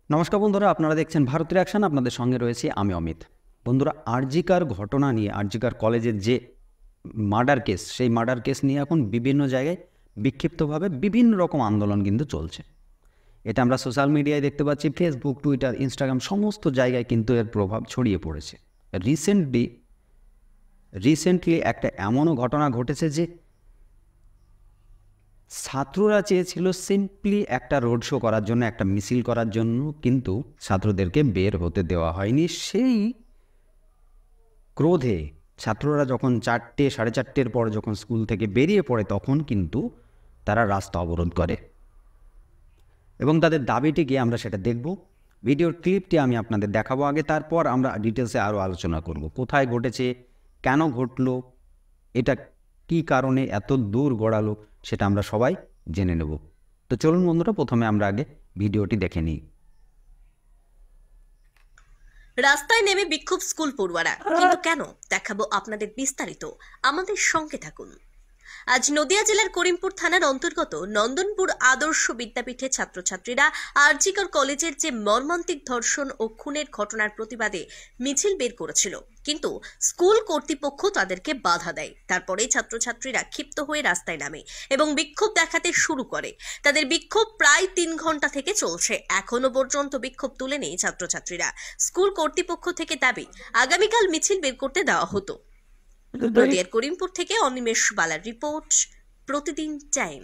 নমস্কার বন্ধুরা, আপনারা দেখছেন ভারত রিঅ্যাকশন। আপনাদের সঙ্গে রয়েছি আমি অমিত। বন্ধুরা, আরজিকার ঘটনা নিয়ে, আরজিকার কলেজের যে মার্ডার কেস, সেই মার্ডার কেস নিয়ে এখন বিভিন্ন জায়গায় বিক্ষিপ্তভাবে বিভিন্ন রকম আন্দোলন কিন্তু চলছে। এটা আমরা সোশ্যাল মিডিয়ায় দেখতে পাচ্ছি, ফেসবুক, টুইটার, ইনস্টাগ্রাম সমস্ত জায়গায় কিন্তু এর প্রভাব ছড়িয়ে পড়েছে। রিসেন্টলি একটা এমনও ঘটনা ঘটেছে যে ছাত্ররা চেয়েছিল সিম্পলি একটা রোড শো করার জন্য, একটা মিছিল করার জন্য, কিন্তু ছাত্রদেরকে বের হতে দেওয়া হয়নি। সেই ক্রোধে ছাত্ররা যখন 4টে, 4:30 পর যখন স্কুল থেকে বেরিয়ে পড়ে, তখন কিন্তু তারা রাস্তা অবরোধ করে এবং তাদের দাবিটি গিয়ে আমরা সেটা দেখব। ভিডিওর ক্লিপটি আমি আপনাদের দেখাবো আগে, তারপর আমরা ডিটেলসে আরও আলোচনা করব। কোথায় ঘটেছে, কেন ঘটলো, এটা কী কারণে এত দূর গড়ালো, সেটা আমরা সবাই জেনে নেব। তো চলুন বন্ধুরা, প্রথমে আমরা আগে ভিডিওটি দেখে নিই। রাস্তায় নেমে বিক্ষোভ স্কুল পড়ুয়ারা, কিন্তু কেন দেখাবো আপনাদের বিস্তারিত। আমাদের সঙ্গে থাকুন। আজ নদিয়া জেলার করিমপুর থানার অন্তর্গত নন্দনপুর আদর্শ বিদ্যাপীঠের ছাত্রছাত্রীরা আরজিকর কলেজের যে মর্মান্তিক ধর্ষণ ও খুনের ঘটনার প্রতিবাদে মিছিল বের করেছিল, কিন্তু স্কুল কর্তৃপক্ষ তাদেরকে বাধা দেয়। তারপরেই ছাত্রছাত্রীরা ক্ষিপ্ত হয়ে রাস্তায় নামে এবং বিক্ষোভ দেখাতে শুরু করে। তাদের বিক্ষোভ প্রায় 3 ঘন্টা থেকে চলছে। এখনো পর্যন্ত বিক্ষোভ তুলে নেই ছাত্রছাত্রীরা। স্কুল কর্তৃপক্ষ থেকে দাবি আগামীকাল মিছিল বের করতে দেওয়া হতো। নদিয়ার করিমপুর থেকে অনিমেষ বালার রিপোর্ট, প্রতিদিন টাইম।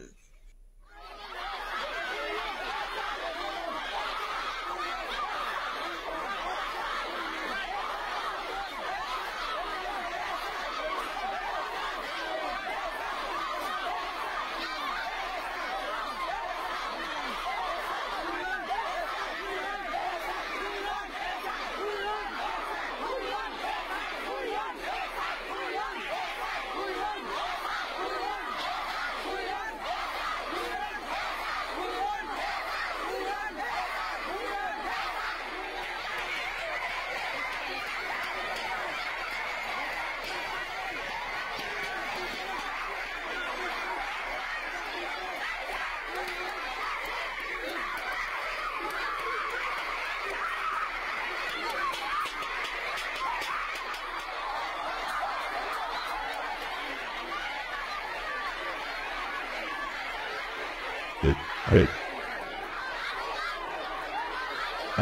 Hey.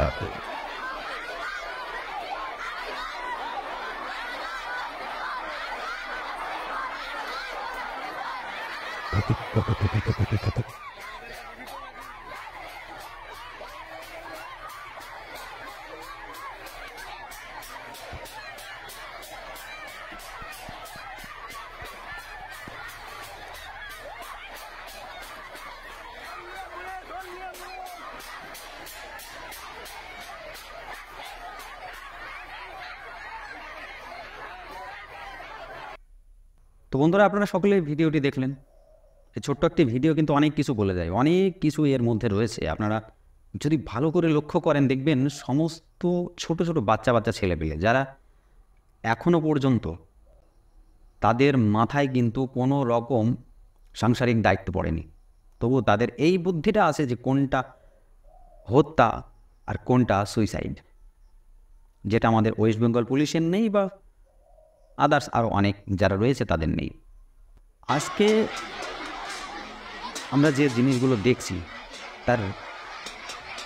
Apple. তো বন্ধুরা, আপনারা সকলে ভিডিওটি দেখলেন। এই ছোট্ট একটি ভিডিও কিন্তু অনেক কিছু বলে যায়, অনেক কিছু এর মধ্যে রয়েছে। আপনারা যদি ভালো করে লক্ষ্য করেন, দেখবেন সমস্ত ছোট ছোট বাচ্চা ছেলেপেলে যারা এখনও পর্যন্ত তাদের মাথায় কিন্তু কোনো রকম সাংসারিক দায়িত্ব পড়েনি, তবু তাদের এই বুদ্ধিটা আছে যে কোনটা হত্যা আর কোনটা সুইসাইড, যেটা আমাদের ওয়েস্ট বেঙ্গল পুলিশের নেই বা আদার্স আরও অনেক যারা রয়েছে তাদের নেই। আজকে আমরা যে জিনিসগুলো দেখছি, তার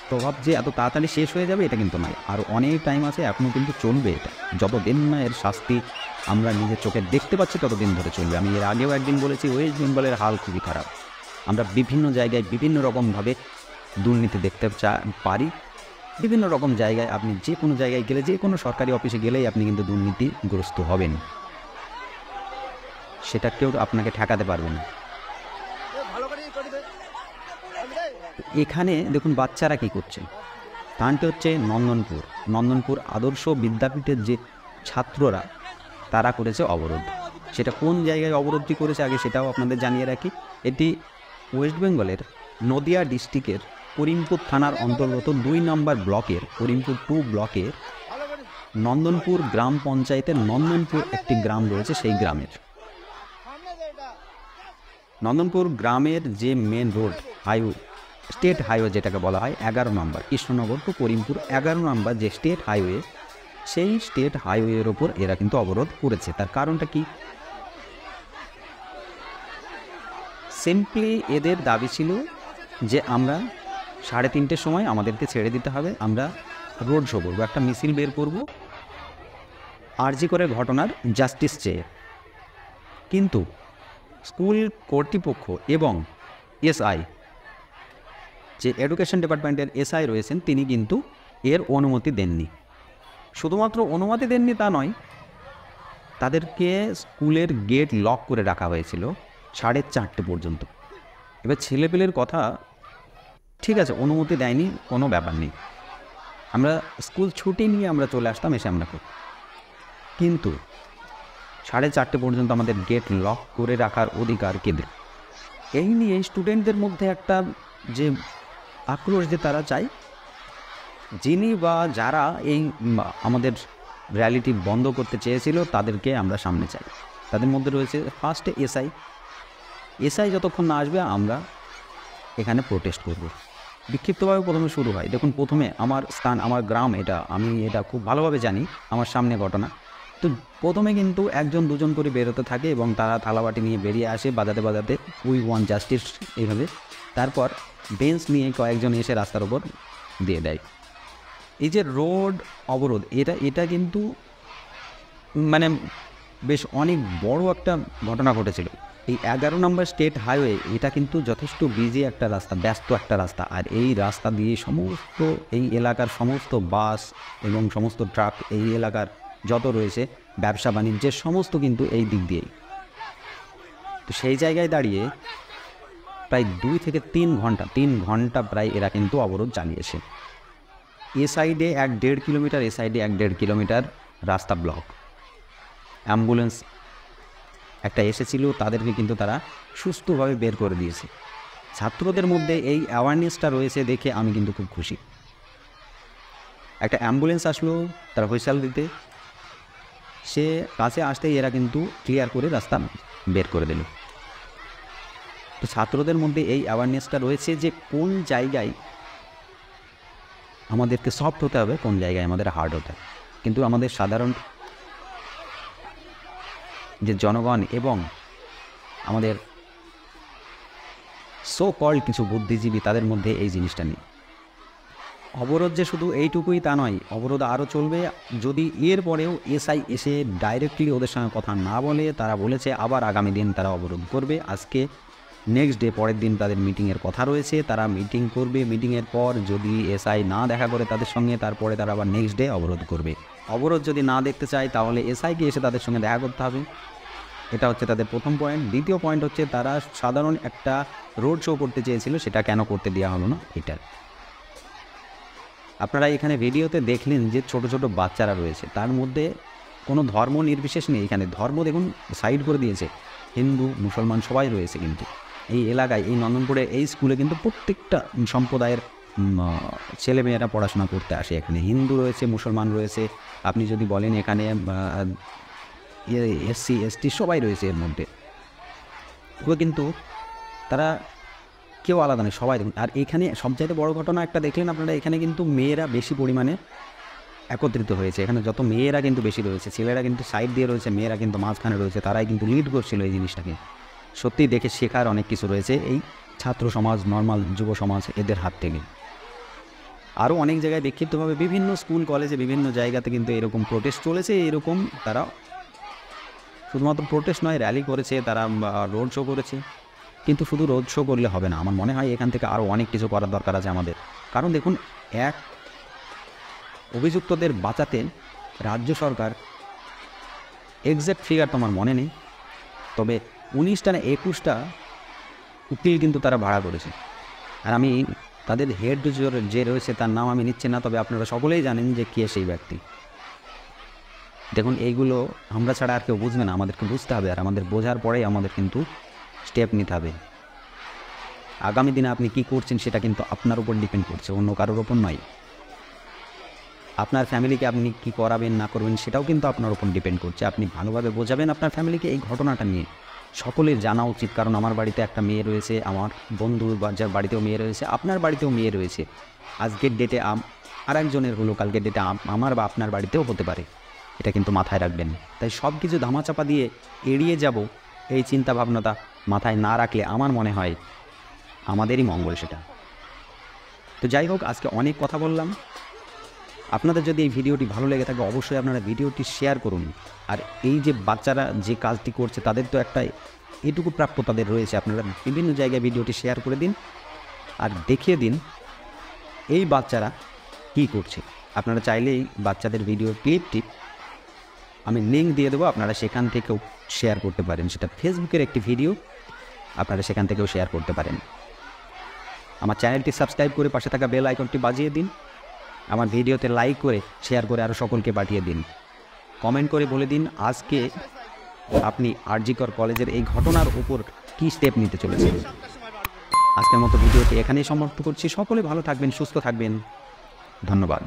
প্রভাব যে এত তাড়াতাড়ি শেষ হয়ে যাবে এটা কিন্তু নয়, আরও অনেক টাইম আছে, এখনও কিন্তু চলবে। এটা যতদিন না এর শাস্তি আমরা নিজের চোখে দেখতে পাচ্ছি ততদিন ধরে চলবে। আমি এর আগেও একদিন বলেছি, ওয়েস্ট বেঙ্গলের হাল খুবই খারাপ। আমরা বিভিন্ন জায়গায় বিভিন্ন রকমভাবে দুর্নীতি দেখতে পারি। বিভিন্ন রকম জায়গায়, আপনি যে কোনো জায়গায় গেলে, যে কোনো সরকারি অফিসে গেলেই আপনি কিন্তু দুর্নীতিগ্রস্ত হবেন, সেটা কেউ আপনাকে ঠেকাতে পারবে না। এখানে দেখুন বাচ্চারা কি করছে। স্থানটি হচ্ছে নন্দনপুর আদর্শ বিদ্যাপীঠের যে ছাত্ররা, তারা করেছে অবরোধ। সেটা কোন জায়গায় অবরোধটি করেছে আগে সেটাও আপনাদের জানিয়ে রাখি। এটি ওয়েস্ট বেঙ্গলের নদিয়া ডিস্ট্রিক্টের করিমপুর থানার অন্তর্গত 2 নম্বর ব্লকের, করিমপুর 2 ব্লকের নন্দনপুর গ্রাম পঞ্চায়েতের নন্দনপুর একটি গ্রাম রয়েছে, সেই গ্রামের নন্দনপুর গ্রামের যে main road highway, state highway যেটাকে বলা হয় 11 নম্বর, কৃষ্ণনগর টু করিমপুর 11 নম্বর যে স্টেট হাইওয়ে, সেই স্টেট হাইওয়ের ওপর এরা কিন্তু অবরোধ করেছে। তার কারণটা কি? সিম্পলি এদের দাবি ছিল যে আমরা 3:30 সময় আমাদেরকে ছেড়ে দিতে হবে, আমরা রোড শো করবো, একটা মিছিল বের করব আরজি করে ঘটনার জাস্টিস চেয়ে। কিন্তু স্কুল কর্তৃপক্ষ এবং এসআই, যে এডুকেশন ডিপার্টমেন্টের এসআই রয়েছেন, তিনি কিন্তু এর অনুমতি দেননি। শুধুমাত্র অনুমতি দেননি তা নয়, তাদেরকে স্কুলের গেট লক করে রাখা হয়েছিল 4:30 পর্যন্ত। এবার ছেলেপেলের কথা, ঠিক আছে, অনুমতি দেয়নি, কোনো ব্যাপার নেই, আমরা স্কুল ছুটি নিয়ে আমরা চলে আসতাম, এসে আমরা করি। কিন্তু 4:30 পর্যন্ত আমাদের গেট লক করে রাখার অধিকার কে দিল? এই নিয়ে স্টুডেন্টদের মধ্যে একটা যে আক্রোশ, যে তারা চায় যিনি বা যারা এই আমাদের র্যালিটি বন্ধ করতে চেয়েছিল তাদেরকে আমরা সামনে চাই। তাদের মধ্যে রয়েছে ফার্স্টে এসআই যতক্ষণ না আসবে আমরা এখানে প্রোটেস্ট করব। বিক্ষিপ্তভাবে প্রথমে শুরু হয়। দেখুন, প্রথমে আমার স্থান, আমার গ্রাম, আমি এটা খুব ভালোভাবে জানি, আমার সামনে ঘটনা। তো প্রথমে কিন্তু 1-2 করে বেরোতে থাকে এবং তারা থালাবাটি নিয়ে বেরিয়ে আসে বাজাতে বাজাতে, উই ওয়ান্ট জাস্টিস এইভাবে। তারপর বেঞ্চ নিয়ে কয়েকজন এসে রাস্তার ওপর দিয়ে দেয়। এই যে রোড অবরোধ, এটা কিন্তু মানে বেশ অনেক বড় একটা ঘটনা ঘটেছিল। এই 11 নম্বর স্টেট হাইওয়ে, এটা কিন্তু যথেষ্ট বিজি একটা রাস্তা, ব্যস্ত একটা রাস্তা। আর এই রাস্তা দিয়ে সমস্ত এই এলাকার সমস্ত বাস এবং সমস্ত ট্রাক, এই এলাকার যত রয়েছে ব্যবসা বাণিজ্যের সমস্ত কিন্তু এই দিক দিয়েই। তো সেই জায়গায় দাঁড়িয়ে প্রায় 2 থেকে 3 ঘন্টা প্রায় এরা কিন্তু অবরোধ চালিয়েছে। এ সাইডে 1-1.5 কিলোমিটার, এ সাইডে 1-1.5 কিলোমিটার রাস্তা ব্লক। অ্যাম্বুলেন্স একটা এসেছিল, তাদেরকে কিন্তু তারা সুস্থভাবে বের করে দিয়েছে। ছাত্রদের মধ্যে এই অ্যাওয়ারনেসটা রয়েছে দেখে আমি কিন্তু খুব খুশি। একটা অ্যাম্বুলেন্স আসলো তারা হুইসেল দিতে, সে কাছে আসতেই এরা কিন্তু ক্লিয়ার করে রাস্তা বের করে দিল। তো ছাত্রদের মধ্যে এই অ্যাওয়ারনেসটা রয়েছে যে কোন জায়গায় আমাদেরকে সফট হতে হবে, কোন জায়গায় আমাদের হার্ড হতে হবে। কিন্তু আমাদের সাধারণ যে জনগণ এবং আমাদের সো কল্ড কিছু বুদ্ধিজীবী, তাদের মধ্যে এই জিনিসটা নেই। অবরোধ যে শুধু এইটুকুই তা নয়, অবরোধ আরও চলবে। যদি এর পরেও এসআই এসে ডাইরেক্টলি ওদের সঙ্গে কথা না বলে, তারা বলেছে আবার আগামী দিন তারা অবরোধ করবে। আজকে নেক্সট ডে, পরের দিন তাদের মিটিংয়ের কথা রয়েছে, তারা মিটিং করবে। মিটিংয়ের পর যদি এসআই না দেখা করে তাদের সঙ্গে, তারপরে তারা আবার নেক্সট ডে অবরোধ করবে। অবরোধ যদি না দেখতে চায় তাহলে এসআইকে এসে তাদের সঙ্গে দেখা করতে হবে। এটা হচ্ছে তাদের প্রথম পয়েন্ট। দ্বিতীয় পয়েন্ট হচ্ছে তারা সাধারণ একটা রোড শো করতে চেয়েছিল, সেটা কেন করতে দেওয়া হলো না, এটা। আপনারা এখানে ভিডিওতে দেখলেন যে ছোট ছোট বাচ্চারা রয়েছে, তার মধ্যে কোনো ধর্ম নির্বিশেষ নেই। এখানে ধর্ম দেখুন সাইড করে দিয়েছে, হিন্দু মুসলমান সবাই রয়েছে। কিন্তু এই এলাকায়, এই নন্দনপুরে এই স্কুলে কিন্তু প্রত্যেকটা সম্প্রদায়ের ছেলেমেয়েরা পড়াশোনা করতে আসে। এখানে হিন্দু রয়েছে, মুসলমান রয়েছে, আপনি যদি বলেন এখানে এসসি এসটি সবাই রয়েছে এর মধ্যে। তবে কিন্তু তারা কেউ আলাদা নেই, সবাই দেখুন। আর এখানে সবচাইতে বড় ঘটনা একটা দেখলেন আপনারা, এখানে কিন্তু মেয়েরা বেশি পরিমাণে একত্রিত হয়েছে। এখানে যত মেয়েরা কিন্তু বেশি রয়েছে, ছেলেরা কিন্তু সাইড দিয়ে রয়েছে, মেয়েরা কিন্তু মাঝখানে রয়েছে। তারাই কিন্তু লিড করছিল এই জিনিসটাকে। সত্যিই দেখে শেখার অনেক কিছু রয়েছে এই ছাত্র সমাজ, নর্মাল যুব সমাজ, এদের হাত থেকে। আরও অনেক জায়গায় বিক্ষিপ্তভাবে বিভিন্ন স্কুল কলেজে বিভিন্ন জায়গাতে কিন্তু এরকম প্রোটেস্ট চলেছে। এরকম তারা শুধুমাত্র প্রোটেস্ট নয়, র্যালি করেছে, তারা রোড শো করেছে। কিন্তু শুধু রোড শো করলে হবে না, আমার মনে হয় এখান থেকে আরও অনেক কিছু করার দরকার আছে আমাদের। কারণ দেখুন, এক অভিযুক্তদের বাঁচাতে রাজ্য সরকার, এক্স্যাক্ট ফিগার তো আমার মনে নেই, তবে 19টা না 21টা উকিল কিন্তু তারা ভাড়া করেছে। আর আমি তাদের হেড যে রয়েছে তার নাম আমি নিচ্ছি না, তবে আপনারা সকলেই জানেন যে কে সেই ব্যক্তি। দেখুন, এইগুলো আমরা ছাড়া আর কেউ বুঝবে না, আমাদেরকে বুঝতে হবে। আর আমাদের বোঝার পরেই আমাদের কিন্তু স্টেপ নিতে হবে। আগামী দিনে আপনি কি করছেন সেটা কিন্তু আপনার উপর ডিপেন্ড করছে, অন্য কারোর ওপর নয়। আপনার ফ্যামিলিকে আপনি কি করাবেন না করবেন সেটাও কিন্তু আপনার উপর ডিপেন্ড করছে। আপনি ভালোভাবে বোঝাবেন আপনার ফ্যামিলিকে এই ঘটনাটা নিয়ে, সকলের জানা উচিত, কারণ আমার বাড়িতে একটা মেয়ে রয়েছে, আমার বন্ধু যার বাড়িতেও মেয়ে রয়েছে, আপনার বাড়িতেও মেয়ে রয়েছে। আজকের ডেটে আর একজনের হলো, কালকের ডেটে আমার বা আপনার বাড়িতেও হতে পারে। এটা কিন্তু মাথায় রাখবেন। তাই সব কিছু ধামাচাপা দিয়ে এড়িয়ে যাব, এই চিন্তা ভাবনাটা মাথায় না রাখলে আমার মনে হয় আমাদেরই মঙ্গল সেটা। তো যাই হোক, আজকে অনেক কথা বললাম। আপনাদের যদি এই ভিডিওটি ভালো লেগে থাকে অবশ্যই আপনারা ভিডিওটি শেয়ার করুন। আর এই যে বাচ্চারা যে কাজটি করছে তাদের তো একটা এটুকু প্রাপ্য তাদের রয়েছে, আপনারা বিভিন্ন জায়গায় ভিডিওটি শেয়ার করে দিন আর দেখিয়ে দিন এই বাচ্চারা কী করছে। আপনারা চাইলেই বাচ্চাদের ভিডিও ক্লিপটি আমি লিঙ্ক দিয়ে দেবো, আপনারা সেখান থেকেও শেয়ার করতে পারেন। সেটা ফেসবুকের একটি ভিডিও, আপনারা সেখান থেকেও শেয়ার করতে পারেন। আমার চ্যানেলটি সাবস্ক্রাইব করে পাশে থাকা বেল আইকনটি বাজিয়ে দিন। আমার ভিডিওতে লাইক করে শেয়ার করে আরও সকলকে পাঠিয়ে দিন। কমেন্ট করে বলে দিন আজকে আপনি আরজিকর কলেজের এই ঘটনার উপর কী স্টেপ নিতে চলেছেন। আজকের মতো ভিডিওটি এখানেই সমাপ্ত করছি। সকলে ভালো থাকবেন, সুস্থ থাকবেন। ধন্যবাদ।